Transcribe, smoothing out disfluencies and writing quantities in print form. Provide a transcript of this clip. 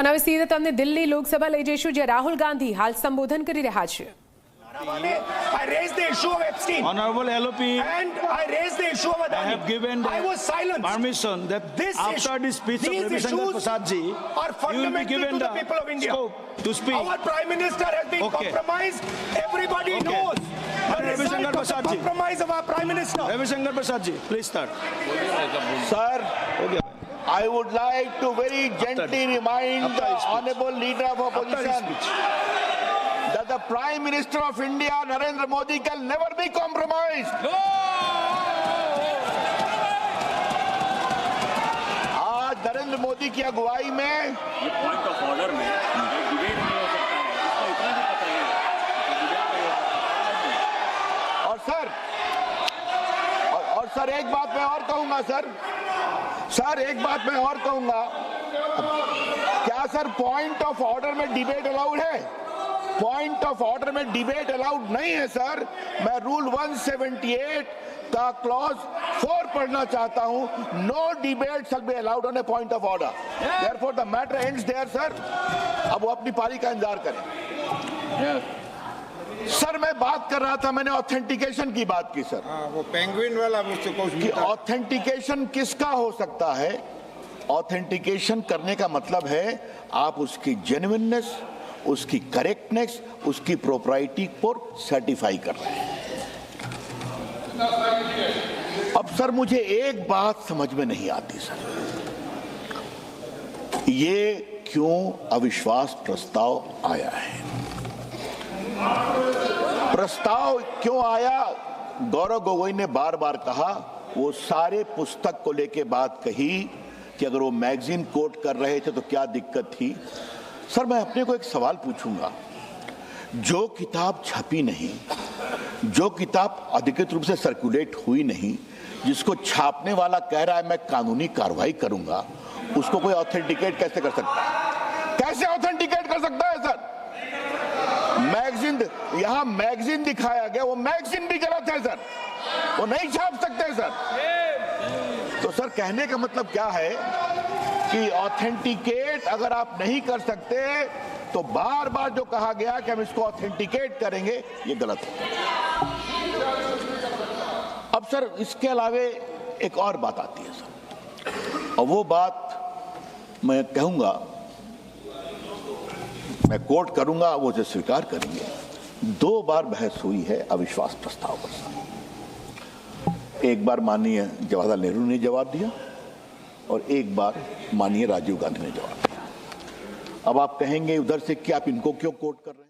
અને હવે સીધે તમને દિલ્હી લોકસભા લઈ જઈશું, જ્યાં રાહુલ ગાંધી હાલ સંબોધન કરી રહ્યા છે. I raised the issue of Epstein. Honorable LOP, And I raised the issue of Adani. I have given I was silent. permission that This after the speech of these Ravi Shankar issues Prasad ji, are you will be fundamental given to the the people of India. scope to speak. Our Prime Minister has been Okay. compromised. Everybody Okay. knows the Ravi result Shankar of the Prasad ji. compromise of our Prime Minister. Ravi Shankar Prasad ji, please start. Sir, Okay. I would like to very gently remind After the his speech. Honorable Leader of After his Opposition speech. that the Prime Minister of India, Narendra Modi, can never be compromised. आज नरेंद्र मोदी की अगुवाई में ये point of order में debate नहीं हो सकता है, इसको इतना भी पता है डिबेट नहीं हो सकता। और सर एक बात मैं और कहूंगा सर एक बात मैं और कहूंगा, क्या सर पॉइंट ऑफ ऑर्डर में डिबेट अलाउड है? पॉइंट ऑफ ऑर्डर में डिबेट अलाउड नहीं है सर। मैं रूल 178 का क्लॉज 4 पढ़ना चाहता हूं। No debate shall be allowed on a point of order. Therefore the matter ends there sir. अब वो अपनी पारी का इंतजार करें। सर मैं बात कर रहा था, मैंने ऑथेंटिकेशन की बात की सर। वो पेंगुइन वाला मुझसे कि ऑथेंटिकेशन किसका हो सकता है? ऑथेंटिकेशन करने का मतलब है आप उसकी जेन्युइननेस, उसकी करेक्टनेस, उसकी प्रोप्राइटी को सर्टिफाई कर रहे हैं। अब सर मुझे एक बात समझ में नहीं आती सर, ये क्यों अविश्वास प्रस्ताव आया है? प्रस्ताव क्यों आया? गौरव गोगोई ने बार बार कहा, वो सारे पुस्तक को लेके बात कही कि अगर वो मैगजीन कोट कर रहे थे तो क्या दिक्कत थी। सर मैं अपने को एक सवाल पूछूंगा, जो किताब छपी नहीं, जो किताब अधिकृत रूप से सर्कुलेट हुई नहीं, जिसको छापने वाला कह रहा है मैं कानूनी कार्रवाई करूंगा, उसको कोई ऑथेंटिकेट कैसे कर सकता है? कैसे ऑथेंटिकेट कर सकता है सर? मैगजीन, यहां मैगजीन दिखाया गया, वो मैगजीन भी गलत है सर, वो नहीं छाप सकते सर। तो सर कहने का मतलब क्या है कि ऑथेंटिकेट अगर आप नहीं कर सकते तो बार बार जो कहा गया कि हम इसको ऑथेंटिकेट करेंगे, ये गलत है। अब सर इसके अलावे एक और बात आती है सर, और वो बात मैं कहूंगा, मैं कोट करूंगा, वो उसे स्वीकार करेंगे। 2 बार बहस हुई है अविश्वास प्रस्ताव पर। एक बार माननीय जवाहरलाल नेहरू ने जवाब दिया और एक बार माननीय राजीव गांधी ने जवाब दिया। अब आप कहेंगे उधर से कि आप इनको क्यों कोट कर रहे हैं?